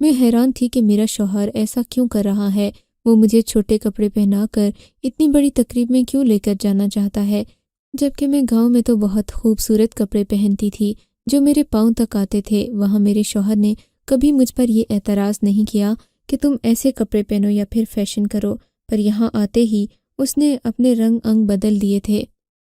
میں حیران تھی کہ میرا شوہر ایسا کیوں کر رہا ہے۔ وہ مجھے چھوٹے کپڑے پہنا کر اتنی بڑی تقریب میں کیوں لے کر جانا چاہتا ہے، جبکہ میں گاؤں میں تو بہت خوبصورت کپڑے پہنتی تھی جو میرے پاؤں تک آتے تھے۔ وہاں میرے شوہر نے کبھی مجھ پر یہ اعتراض نہیں کیا کہ تم ایسے کپڑے پہنو یا پھر فیشن کرو، پر یہاں آتے ہی اس نے اپنے رنگ انگ بدل دیے تھے۔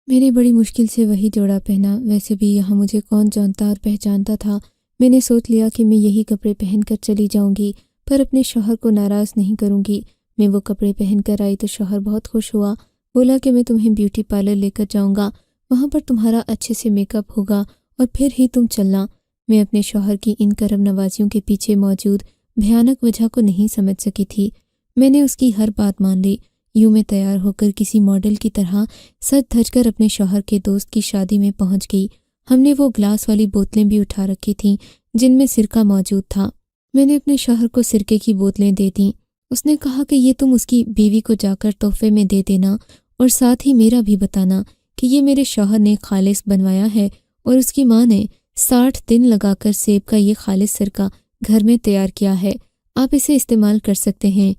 میں نے بڑی مشکل سے وہی جوڑا پہنا۔ ویسے بھی یہاں مجھے کون جانتا اور پہچانتا تھا۔ میں نے سوچ لیا کہ میں یہی کپڑے پہن کر چلی جاؤں گی، پر اپنے شوہر کو ناراض نہیں کروں گی۔ میں وہ کپڑے پہن کر آئی تو شوہر بہت خوش ہوا، بولا کہ میں تمہیں بیوٹی پارلر لے کر جاؤں گا، وہاں پر تمہارا اچھے سے میک اپ ہوگا اور پھر ہی تم چلنا۔ میں اپنے شوہر کی ان کرم نوازیوں کے پیچھے موجود بھیانک وجہ کو نہیں سمجھ سکی تھی۔ میں نے اس کی ہر بات مان لی۔ یوں میں تیار ہو کر کسی ماڈل کی طرح سج دھج کر اپنے شوہر کے دوست کی شادی میں پہنچ گئی۔ ہم نے وہ گلاس والی بوتلیں بھی اٹھا رکھی تھیں جن میں سرکہ موجود تھا۔ میں نے اپنے شوہر کو سرکے کی بوتلیں دے دیں۔ اس نے کہا کہ یہ تم اس کی بیوی کو جا کر تحفے میں دے دینا اور ساتھ ہی میرا بھی بتانا کہ یہ میرے شوہر نے خالص بنوایا ہے اور اس کی ماں نے 60 دن لگا کر سیب کا یہ خالص سرکہ گھر میں تیار کیا ہے، آپ اسے استعمال کر سکتے ہیں۔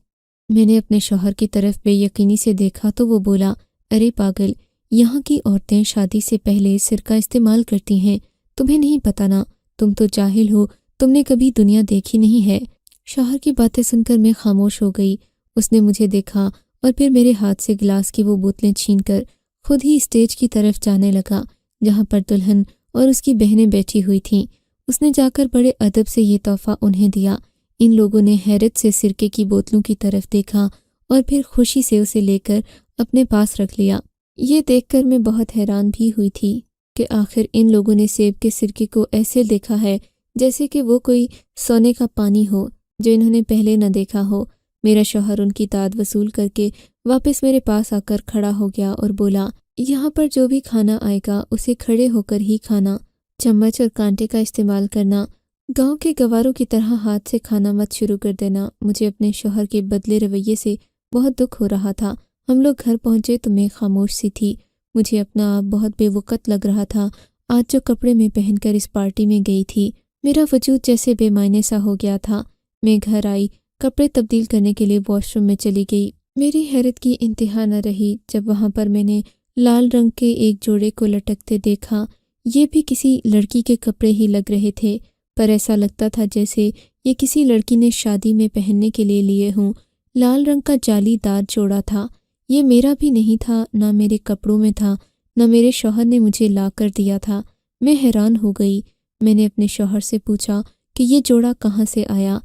میں نے اپنے شوہر کی طرف بے یقینی سے دیکھا تو وہ بولا، ارے پاگل، یہاں کی عورتیں شادی سے پہلے سرکہ استعمال کرتی ہیں، تمہیں نہیں پتہ نا، تم تو جاہل ہو، تم نے کبھی دنیا دیکھی نہیں ہے۔ شوہر کی باتیں سن کر میں خاموش ہو گئی۔ اس نے مجھے دیکھا اور پھر میرے ہاتھ سے گلاس کی وہ بوتلیں چھین کر خود ہی اسٹیج کی طرف جانے لگا جہاں پر دلہن اور اس کی بہنیں بیٹھی ہوئی تھیں۔ اس نے جا کر بڑے ادب سے یہ تحفہ انہیں دیا۔ ان لوگوں نے حیرت سے سرکے کی بوتلوں کی طرف دیکھا اور پھر خوشی سے اسے لے کر اپنے پاس رکھ لیا۔ یہ دیکھ کر میں بہت حیران بھی ہوئی تھی کہ آخر ان لوگوں نے سیب کے سرکے کو ایسے دیکھا ہے جیسے کہ وہ کوئی سونے کا پانی ہو جو انہوں نے پہلے نہ دیکھا ہو۔ میرا شوہر ان کی داد وصول کر کے واپس میرے پاس آ کر کھڑا ہو گیا اور بولا، یہاں پر جو بھی کھانا آئے گا اسے کھڑے ہو کر ہی کھانا، چمچ اور کانٹے کا استعمال کرنا، گاؤں کے گواروں کی طرح ہاتھ سے کھانا مت شروع کر دینا۔ مجھے اپنے شوہر کے بدلے رویے سے بہت دکھ ہو رہا تھا۔ ہم لوگ گھر پہنچے تو میں خاموش سی تھی۔ مجھے اپنا آپ بہت بے وقت لگ رہا تھا۔ آج جو کپڑے میں پہن کر اس پارٹی میں گئی تھی، میرا وجود جیسے بے معنی سا ہو گیا تھا۔ میں گھر آئی، کپڑے تبدیل کرنے کے لیے واش روم میں چلی گئی۔ میری حیرت کی انتہا نہ رہی جب وہاں پر میں نے لال رنگ کے ایک جوڑے کو لٹکتے دیکھا۔ یہ بھی کسی لڑکی کے کپڑے ہی لگ رہے تھے، پر ایسا لگتا تھا جیسے یہ کسی لڑکی نے شادی میں پہننے کے لیے لیے ہوں۔ لال رنگ کا جالی دار جوڑا تھا۔ یہ میرا بھی نہیں تھا، نہ میرے کپڑوں میں تھا، نہ میرے شوہر نے مجھے لا کر دیا تھا۔ میں حیران ہو گئی۔ میں نے اپنے شوہر سے پوچھا کہ یہ جوڑا کہاں سے آیا۔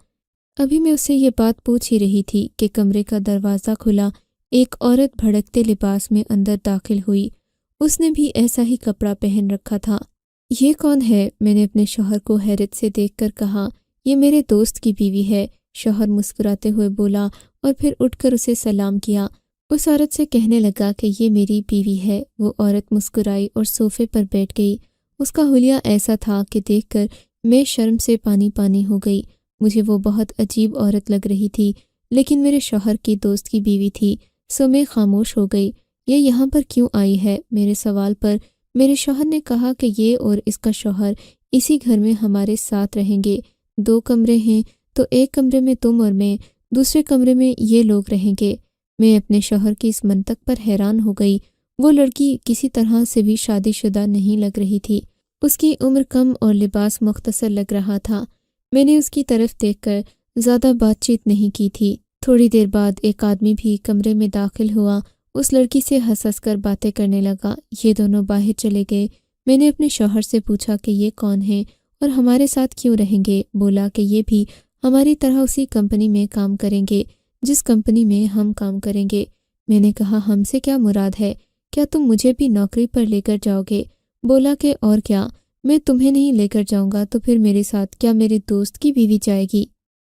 ابھی میں اس سے یہ بات پوچھ ہی رہی تھی کہ کمرے کا دروازہ کھلا، ایک عورت بھڑکتے لباس میں اندر داخل ہوئی۔ اس نے بھی ایسا ہی کپڑا پہن رکھا تھا۔ یہ کون ہے؟ میں نے اپنے شوہر کو حیرت سے دیکھ کر کہا، یہ میرے دوست کی بیوی ہے۔ شوہر مسکراتے ہوئے بولا اور پھر اٹھ کر اسے سلام کیا۔ اس عورت سے کہنے لگا کہ یہ میری بیوی ہے۔ وہ عورت مسکرائی اور صوفے پر بیٹھ گئی۔ اس کا حلیہ ایسا تھا کہ دیکھ کر میں شرم سے پانی پانی ہو گئی۔ مجھے وہ بہت عجیب عورت لگ رہی تھی، لیکن میرے شوہر کی دوست کی بیوی تھی، سو میں خاموش ہو گئی۔ یہ یہاں پر کیوں آئی ہے؟ میرے سوال پر میرے شوہر نے کہا کہ یہ اور اس کا شوہر اسی گھر میں ہمارے ساتھ رہیں گے۔ 2 کمرے ہیں تو ایک کمرے میں تم اور میں، دوسرے کمرے میں یہ لوگ رہیں گے۔ میں اپنے شوہر کی اس منطق پر حیران ہو گئی۔ وہ لڑکی کسی طرح سے بھی شادی شدہ نہیں لگ رہی تھی۔ اس کی عمر کم اور لباس مختصر لگ رہا تھا۔ میں نے اس کی طرف دیکھ کر زیادہ بات چیت نہیں کی تھی۔ تھوڑی دیر بعد ایک آدمی بھی کمرے میں داخل ہوا۔ اس لڑکی سے ہنس ہنس کر باتیں کرنے لگا۔ یہ دونوں باہر چلے گئے۔ میں نے اپنے شوہر سے پوچھا کہ یہ کون ہیں اور ہمارے ساتھ کیوں رہیں گے؟ بولا کہ یہ بھی ہماری طرح اسی کمپنی میں کام کریں گے جس کمپنی میں ہم کام کریں گے۔ میں نے کہا، ہم سے کیا مراد ہے؟ کیا تم مجھے بھی نوکری پر لے کر جاؤ گے؟ بولا کہ اور کیا، میں تمہیں نہیں لے کر جاؤں گا تو پھر میرے ساتھ کیا میرے دوست کی بیوی جائے گی؟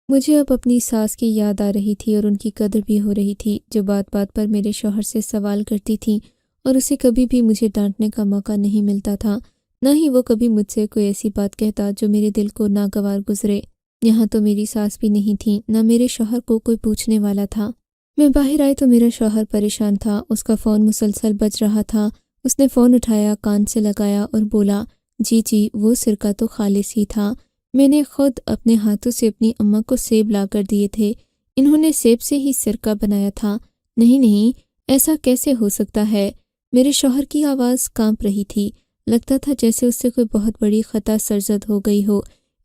مجھے اب اپنی ساس کی یاد آ رہی تھی اور ان کی قدر بھی ہو رہی تھی، جو بات بات پر میرے شوہر سے سوال کرتی تھیں اور اسے کبھی بھی مجھے ڈانٹنے کا موقع نہیں ملتا تھا، نہ ہی وہ کبھی مجھ سے کوئی ایسی بات کہتا جو میرے دل کو ناگوار گزرے۔ یہاں تو میری ساس بھی نہیں تھی، نہ میرے شوہر کو کوئی پوچھنے والا تھا۔ میں باہر آئی تو میرا شوہر پریشان تھا۔ اس کا فون مسلسل بج رہا تھا۔ اس نے فون اٹھایا، کان سے لگایا اور بولا، جی وہ سرکہ تو خالص ہی تھا، میں نے خود اپنے ہاتھوں سے اپنی اماں کو سیب لا کر دیے تھے، انہوں نے سیب سے ہی سرکہ بنایا تھا۔ نہیں نہیں، ایسا کیسے ہو سکتا ہے؟ میرے شوہر کی آواز کانپ رہی تھی، لگتا تھا جیسے اس سے کوئی بہت بڑی خطا سرزد ہو گئی ہو۔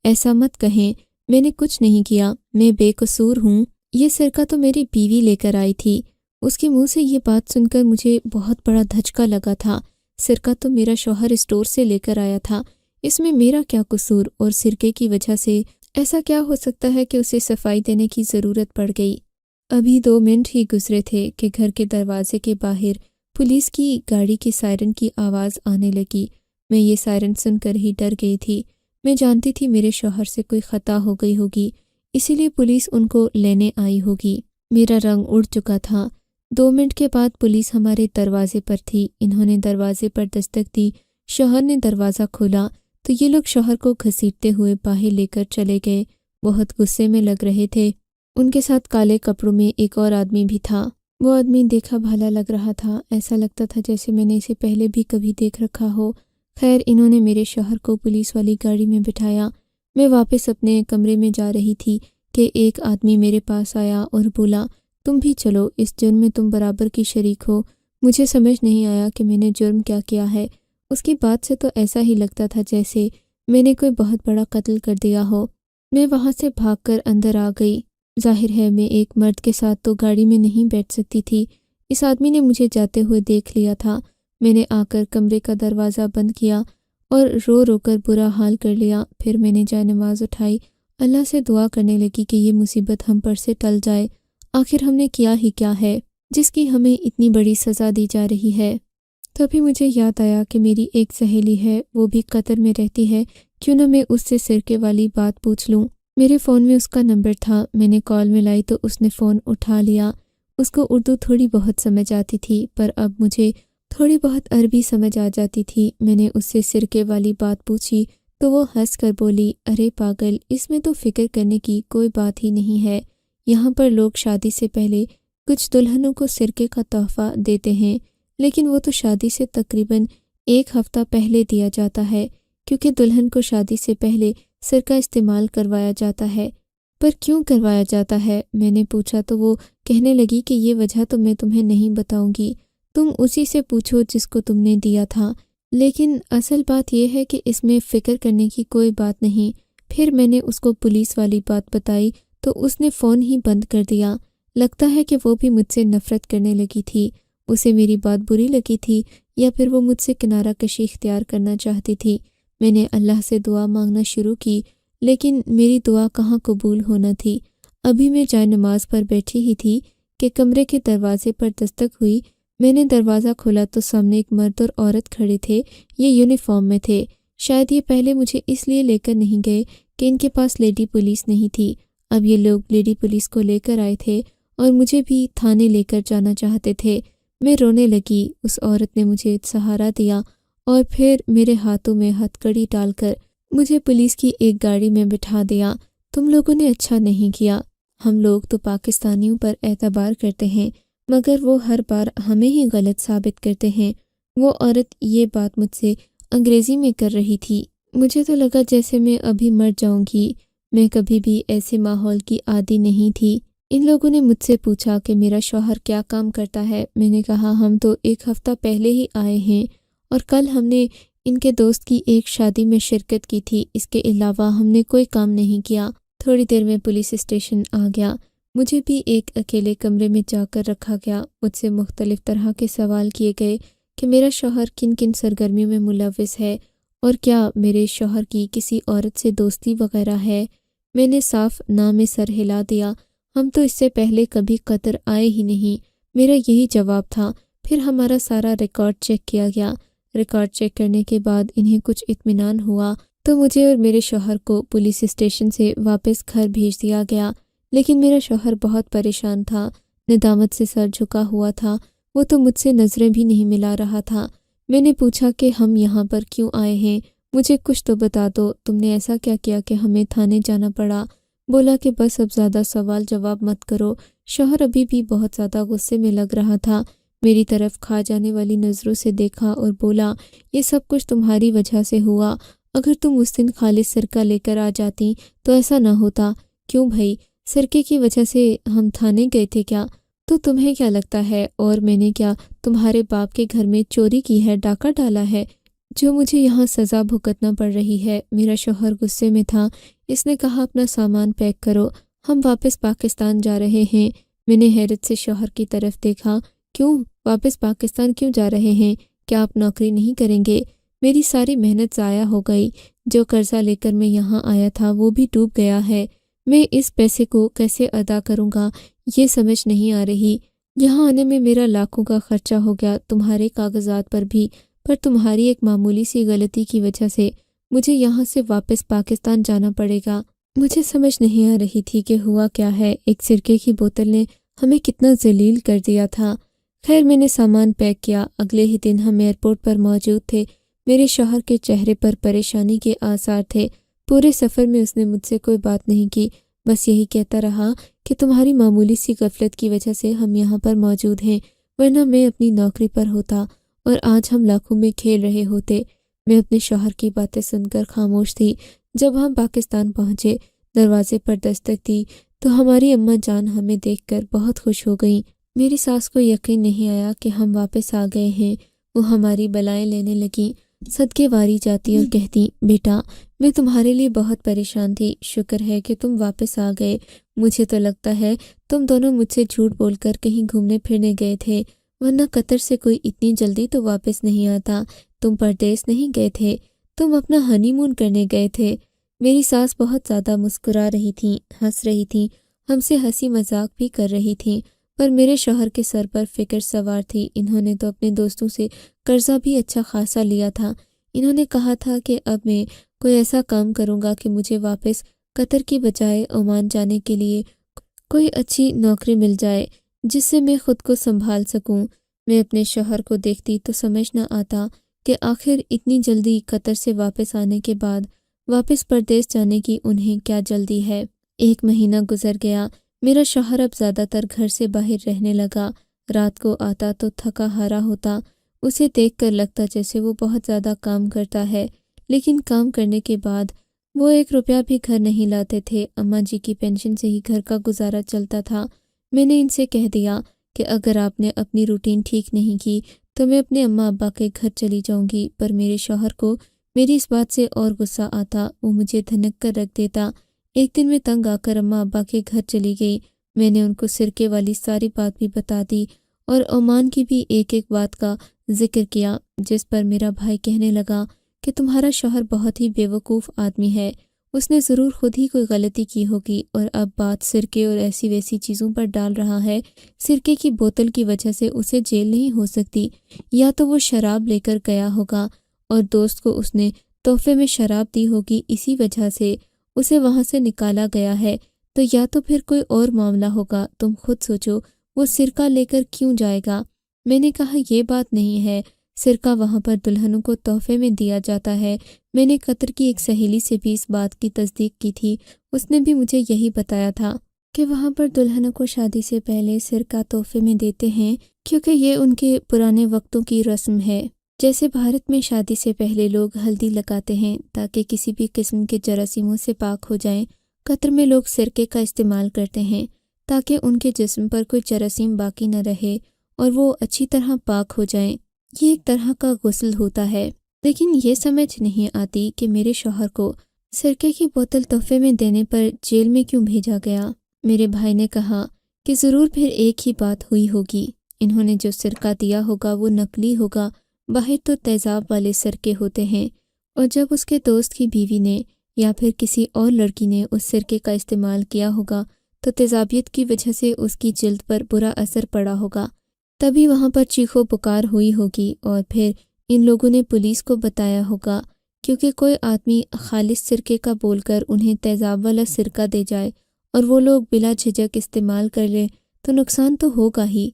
ایسا مت کہیں، میں نے کچھ نہیں کیا، میں بے قصور ہوں، یہ سرکہ تو میری بیوی لے کر آئی تھی۔ اس کے منہ سے یہ بات سن کر مجھے بہت بڑا دھچکا لگا تھا۔ سرکہ تو میرا شوہر اسٹور سے لے کر آیا تھا، اس میں میرا کیا قصور؟ اور سرکے کی وجہ سے ایسا کیا ہو سکتا ہے کہ اسے صفائی دینے کی ضرورت پڑ گئی؟ ابھی 2 منٹ ہی گزرے تھے کہ گھر کے دروازے کے باہر پولیس کی گاڑی کی سائرن کی آواز آنے لگی۔ میں یہ سائرن سن کر ہی ڈر گئی تھی، میں جانتی تھی میرے شوہر سے کوئی خطا ہو گئی ہوگی، اسی لیے پولیس ان کو لینے آئی ہوگی۔ میرا رنگ اڑ چکا تھا۔ 2 منٹ کے بعد پولیس ہمارے دروازے پر تھی، انہوں نے دروازے پر دستک دی، شوہر نے دروازہ کھولا تو یہ لوگ شوہر کو گھسیٹتے ہوئے باہر لے کر چلے گئے، بہت غصے میں لگ رہے تھے۔ ان کے ساتھ کالے کپڑوں میں ایک اور آدمی بھی تھا، وہ آدمی دیکھا بھالا لگ رہا تھا، ایسا لگتا تھا جیسے میں نے اسے پہلے بھی کبھی دیکھ رکھا ہو۔ خیر، انہوں نے میرے شوہر کو پولیس والی گاڑی میں بٹھایا۔ میں واپس اپنے کمرے میں جا رہی تھی کہ ایک آدمی میرے پاس آیا اور بولا، تم بھی چلو، اس جرم میں تم برابر کی شریک ہو۔ مجھے سمجھ نہیں آیا کہ میں نے جرم کیا ہے۔ اس کی بات سے تو ایسا ہی لگتا تھا جیسے میں نے کوئی بہت بڑا قتل کر دیا ہو۔ میں وہاں سے بھاگ کر اندر آ گئی۔ ظاہر ہے میں ایک مرد کے ساتھ تو گاڑی میں نہیں بیٹھ سکتی تھی۔ اس آدمی نے مجھے جاتے ہوئے دیکھ لیا تھا۔ میں نے آ کر کمرے کا دروازہ بند کیا اور رو رو کر برا حال کر لیا۔ پھر میں نے جائے نماز اٹھائی، اللہ سے دعا کرنے لگی کہ یہ مصیبت ہم پر سے ٹل جائے۔ آخر ہم نے کیا ہی کیا ہے جس کی ہمیں اتنی بڑی سزا دی جا رہی ہے؟ تبھی مجھے یاد آیا کہ میری ایک سہیلی ہے، وہ بھی قطر میں رہتی ہے، کیوں نہ میں اس سے سرکے والی بات پوچھ لوں۔ میرے فون میں اس کا نمبر تھا، میں نے کال ملائی تو اس نے فون اٹھا لیا۔ اس کو اردو تھوڑی بہت سمجھ آتی تھی، پر اب مجھے تھوڑی بہت عربی سمجھ آ جاتی تھی۔ میں نے اس سے سرکے والی بات پوچھی تو وہ ہنس کر بولی، ارے پاگل، اس میں تو فکر کرنے کی کوئی بات ہی نہیں ہے۔ یہاں پر لوگ شادی سے پہلے کچھ دلہنوں کو سرکے کا تحفہ دیتے ہیں، لیکن وہ تو شادی سے تقریباً 1 ہفتہ پہلے دیا جاتا ہے، کیونکہ دلہن کو شادی سے پہلے سرکہ استعمال کروایا جاتا ہے۔ پر کیوں کروایا جاتا ہے؟ میں نے پوچھا تو وہ کہنے لگی کہ یہ وجہ تو میں تمہیں نہیں بتاؤں گی، تم اسی سے پوچھو جس کو تم نے دیا تھا۔ لیکن اصل بات یہ ہے کہ اس میں فکر کرنے کی کوئی بات نہیں۔ پھر میں نے اس کو پولیس والی بات بتائی تو اس نے فون ہی بند کر دیا۔ لگتا ہے کہ وہ بھی مجھ سے نفرت کرنے لگی تھی، اسے میری بات بری لگی تھی، یا پھر وہ مجھ سے کنارہ کشی اختیار کرنا چاہتی تھی۔ میں نے اللہ سے دعا مانگنا شروع کی، لیکن میری دعا کہاں قبول ہونا تھی۔ ابھی میں جائے نماز پر بیٹھی ہی تھی کہ کمرے کے دروازے پر دستک ہوئی۔ میں نے دروازہ کھولا تو سامنے ایک مرد اور عورت کھڑے تھے، یہ یونیفارم میں تھے۔ شاید یہ پہلے مجھے اس لیے لے کر نہیں گئے کہ ان کے پاس لیڈی پولیس نہیں تھی، اب یہ لوگ لیڈی پولیس کو لے کر آئے تھے اور مجھے بھی تھانے لے کر جانا چاہتے تھے۔ میں رونے لگی، اس عورت نے مجھے سہارا دیا اور پھر میرے ہاتھوں میں ہتھ کڑی ڈال کر مجھے پولیس کی ایک گاڑی میں بٹھا دیا۔ تم لوگوں نے اچھا نہیں کیا، ہم لوگ تو پاکستانیوں پر اعتبار کرتے ہیں، مگر وہ ہر بار ہمیں ہی غلط ثابت کرتے ہیں۔ وہ عورت یہ بات مجھ سے انگریزی میں کر رہی تھی۔ مجھے تو لگا جیسے میں ابھی مر جاؤں گی، میں کبھی بھی ایسے ماحول کی عادی نہیں تھی۔ ان لوگوں نے مجھ سے پوچھا کہ میرا شوہر کیا کام کرتا ہے۔ میں نے کہا ہم تو 1 ہفتہ پہلے ہی آئے ہیں اور کل ہم نے ان کے دوست کی ایک شادی میں شرکت کی تھی، اس کے علاوہ ہم نے کوئی کام نہیں کیا۔ تھوڑی دیر میں پولیس اسٹیشن آ گیا، مجھے بھی ایک اکیلے کمرے میں جا کر رکھا گیا۔ مجھ سے مختلف طرح کے سوال کیے گئے کہ میرا شوہر کن کن سرگرمیوں میں ملوث ہے اور کیا میرے شوہر کی کسی عورت سے دوستی وغیرہ ہے۔ میں نے صاف نہ میں سر ہلا دیا، ہم تو اس سے پہلے کبھی قطر آئے ہی نہیں، میرا یہی جواب تھا۔ پھر ہمارا سارا ریکارڈ چیک کیا گیا۔ ریکارڈ چیک کرنے کے بعد انہیں کچھ اطمینان ہوا تو مجھے اور میرے شوہر کو پولیس اسٹیشن سے واپس گھر بھیج دیا گیا۔ لیکن میرا شوہر بہت پریشان تھا، ندامت سے سر جھکا ہوا تھا، وہ تو مجھ سے نظریں بھی نہیں ملا رہا تھا۔ میں نے پوچھا کہ ہم یہاں پر کیوں آئے ہیں، مجھے کچھ تو بتا دو، تم نے ایسا کیا کیا کہ ہمیں تھانے جانا پڑا؟ بولا کہ بس اب زیادہ سوال جواب مت کرو۔ شوہر ابھی بھی بہت زیادہ غصے میں لگ رہا تھا، میری طرف کھا جانے والی نظروں سے دیکھا اور بولا، یہ سب کچھ تمہاری وجہ سے ہوا، اگر تم اس دن خالص سرکہ لے کر آ جاتی تو ایسا نہ ہوتا۔ کیوں بھائی، سرکے کی وجہ سے ہم تھانے گئے تھے کیا؟ تو تمہیں کیا لگتا ہے اور میں نے کیا تمہارے باپ کے گھر میں چوری کی ہے، ڈاکہ ڈالا ہے، جو مجھے یہاں سزا بھگتنا پڑ رہی ہے؟ میرا شوہر غصے میں تھا۔ اس نے کہا اپنا سامان پیک کرو، ہم واپس پاکستان جا رہے ہیں۔ میں نے حیرت سے شوہر کی طرف دیکھا۔ کیوں واپس پاکستان کیوں جا رہے ہیں؟ کیا آپ نوکری نہیں کریں گے؟ میری ساری محنت ضائع ہو گئی، جو قرضہ لے کر میں یہاں آیا تھا وہ بھی ڈوب گیا ہے۔ میں اس پیسے کو کیسے ادا کروں گا یہ سمجھ نہیں آ رہی۔ یہاں آنے میں میرا لاکھوں کا خرچہ ہو گیا، تمہارے کاغذات پر بھی، پر تمہاری ایک معمولی سی غلطی کی وجہ سے مجھے یہاں سے واپس پاکستان جانا پڑے گا۔ مجھے سمجھ نہیں آ رہی تھی کہ ہوا کیا ہے۔ ایک سرکے کی بوتل نے ہمیں کتنا ذلیل کر دیا تھا۔ خیر میں نے سامان پیک کیا۔ اگلے ہی دن ہم ایئرپورٹ پر موجود تھے۔ میرے شوہر کے چہرے پر پریشانی کے آثار تھے۔ پورے سفر میں اس نے مجھ سے کوئی بات نہیں کی، بس یہی کہتا رہا کہ تمہاری معمولی سی غفلت کی وجہ سے ہم یہاں پر موجود ہیں، ورنہ میں اپنی نوکری پر ہوتا اور آج ہم لاکھوں میں کھیل رہے ہوتے۔ میں اپنے شوہر کی باتیں سن کر خاموش تھی۔ جب ہم پاکستان پہنچے، دروازے پر دستک دی تو ہماری اماں جان ہمیں دیکھ کر بہت خوش ہو گئیں۔ میری ساس کو یقین نہیں آیا کہ ہم واپس آ گئے ہیں۔ وہ ہماری بلائیں لینے لگیں، صدقے واری جاتی اور کہتی، بیٹا میں تمہارے لیے بہت پریشان تھی، شکر ہے کہ تم واپس آ گئے۔ مجھے تو لگتا ہے تم دونوں مجھ سے جھوٹ بول کر کہیں گھومنے پھرنے گئے تھے، ورنہ قطر سے کوئی اتنی جلدی تو واپس نہیں آتا۔ تم پردیس نہیں گئے تھے، تم اپنا ہنی مون کرنے گئے تھے۔ میری ساس بہت زیادہ مسکرا رہی تھیں، ہنس رہی تھیں، ہم سے ہنسی مذاق بھی کر رہی تھیں، پر میرے شوہر کے سر پر فکر سوار تھی۔ انہوں نے تو اپنے دوستوں سے قرضہ بھی اچھا خاصا لیا تھا۔ انہوں نے کہا تھا کہ اب میں کوئی ایسا کام کروں گا کہ مجھے واپس قطر کی بجائے عمان جانے کے لیے کوئی اچھی نوکری مل جائے جس سے میں خود کو سنبھال سکوں۔ میں اپنے شوہر کو دیکھتی تو سمجھ نہ آتا کہ آخر اتنی جلدی قطر سے واپس آنے کے بعد واپس پردیس جانے کی انہیں کیا جلدی ہے۔ 1 مہینہ گزر گیا۔ میرا شوہر اب زیادہ تر گھر سے باہر رہنے لگا۔ رات کو آتا تو تھکا ہارا ہوتا۔ اسے دیکھ کر لگتا جیسے وہ بہت زیادہ کام کرتا ہے، لیکن کام کرنے کے بعد وہ 1 روپیہ بھی گھر نہیں لاتے تھے۔ اماں جی کی پینشن سے ہی گھر کا گزارا چلتا تھا۔ میں نے ان سے کہہ دیا کہ اگر آپ نے اپنی روٹین ٹھیک نہیں کی تو میں اپنے اماں ابا کے گھر چلی جاؤں گی، پر میرے شوہر کو میری اس بات سے اور غصہ آتا۔ وہ مجھے دھنک کر رکھ دیتا۔ ایک دن میں تنگ آ کر اماں ابا کے گھر چلی گئی۔ میں نے ان کو سرکے والی ساری بات بھی بتا دی اور عمان کی بھی ایک ایک بات کا ذکر کیا، جس پر میرا بھائی کہنے لگا کہ تمہارا شوہر بہت ہی بیوقوف آدمی ہے، اس نے ضرور خود ہی کوئی غلطی کی ہوگی اور اب بات سرکے اور ایسی ویسی چیزوں پر ڈال رہا ہے۔ سرکے کی بوتل کی وجہ سے اسے جیل نہیں ہو سکتی، یا تو وہ شراب لے کر گیا ہوگا اور دوست کو اس نے تحفے میں شراب دی ہوگی، اسی وجہ سے اسے وہاں سے نکالا گیا ہے، تو یا تو پھر کوئی اور معاملہ ہوگا۔ تم خود سوچو وہ سرکہ لے کر کیوں جائے گا؟ میں نے کہا یہ بات نہیں ہے، سرکہ وہاں پر دلہنوں کو تحفے میں دیا جاتا ہے۔ میں نے قطر کی ایک سہیلی سے بھی اس بات کی تصدیق کی تھی، اس نے بھی مجھے یہی بتایا تھا کہ وہاں پر دلہنوں کو شادی سے پہلے سرکہ تحفے میں دیتے ہیں، کیونکہ یہ ان کے پرانے وقتوں کی رسم ہے۔ جیسے بھارت میں شادی سے پہلے لوگ ہلدی لگاتے ہیں تاکہ کسی بھی قسم کے جراثیموں سے پاک ہو جائیں، قطر میں لوگ سرکے کا استعمال کرتے ہیں تاکہ ان کے جسم پر کوئی جراثیم باقی نہ رہے اور وہ اچھی طرح پاک ہو جائیں۔ یہ ایک طرح کا غسل ہوتا ہے، لیکن یہ سمجھ نہیں آتی کہ میرے شوہر کو سرکے کی بوتل تحفے میں دینے پر جیل میں کیوں بھیجا گیا۔ میرے بھائی نے کہا کہ ضرور پھر ایک ہی بات ہوئی ہوگی، انہوں نے جو سرکہ دیا ہوگا وہ نقلی ہوگا، باہر تو تیزاب والے سرکے ہوتے ہیں، اور جب اس کے دوست کی بیوی نے یا پھر کسی اور لڑکی نے اس سرکے کا استعمال کیا ہوگا تو تیزابیت کی وجہ سے اس کی جلد پر برا اثر پڑا ہوگا، تبھی وہاں پر چیخو پکار ہوئی ہوگی، اور پھر ان لوگوں نے پولیس کو بتایا ہوگا، کیونکہ کوئی آدمی خالص سرکے کا بول کر انہیں تیزاب والا سرکہ دے جائے اور وہ لوگ بلا جھجک استعمال کر لیں تو نقصان تو ہوگا ہی۔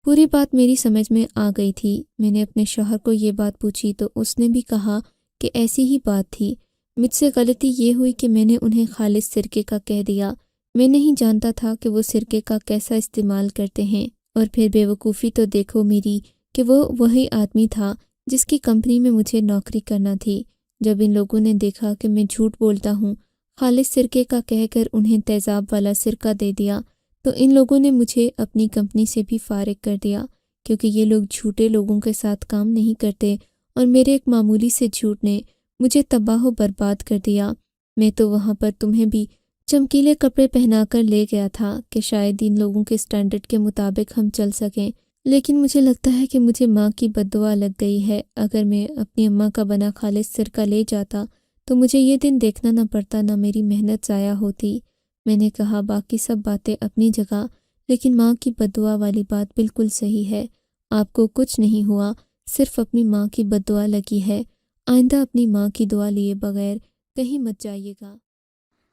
پوری بات میری سمجھ میں آ گئی تھی۔ میں نے اپنے شوہر کو یہ بات پوچھی تو اس نے بھی کہا کہ ایسی ہی بات تھی۔ مجھ سے غلطی یہ ہوئی کہ میں نے انہیں خالص سرکے کا کہہ دیا، میں نہیں جانتا تھا کہ وہ سرکے کا کیسا استعمال کرتے ہیں۔ اور پھر بیوقوفی تو دیکھو میری کہ وہ وہی آدمی تھا جس کی کمپنی میں مجھے نوکری کرنا تھی، جب ان لوگوں نے دیکھا کہ میں جھوٹ بولتا ہوں، خالص سرکے کا کہہ کر انہیں تیزاب والا سرکہ دے دیا، تو ان لوگوں نے مجھے اپنی کمپنی سے بھی فارغ کر دیا، کیونکہ یہ لوگ جھوٹے لوگوں کے ساتھ کام نہیں کرتے، اور میرے ایک معمولی سے جھوٹ نے مجھے تباہ و برباد کر دیا۔ میں تو وہاں پر تمہیں بھی چمکیلے کپڑے پہنا کر لے گیا تھا کہ شاید ان لوگوں کے سٹینڈرڈ کے مطابق ہم چل سکیں، لیکن مجھے لگتا ہے کہ مجھے ماں کی بد دعا لگ گئی ہے۔ اگر میں اپنی اماں کا بنا خالص سرکہ لے جاتا تو مجھے یہ دن دیکھنا نہ پڑتا، نہ میری محنت ضائع ہوتی۔ میں نے کہا باقی سب باتیں اپنی جگہ، لیکن ماں کی بد دعا والی بات بالکل صحیح ہے۔ آپ کو کچھ نہیں ہوا، صرف اپنی ماں کی بد دعا لگی ہے۔ آئندہ اپنی ماں کی دعا لیے بغیر کہیں مت جائیے گا۔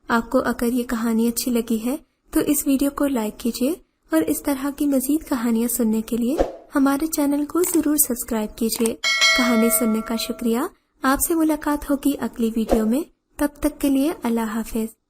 آپ کو اگر یہ کہانی اچھی لگی ہے تو اس ویڈیو کو لائک کیجیے، اور اس طرح کی مزید کہانیاں سننے کے لیے ہمارے چینل کو ضرور سبسکرائب کیجیے۔ کہانی سننے کا شکریہ۔ آپ سے ملاقات ہوگی اگلی ویڈیو میں، تب تک کے لیے اللہ حافظ۔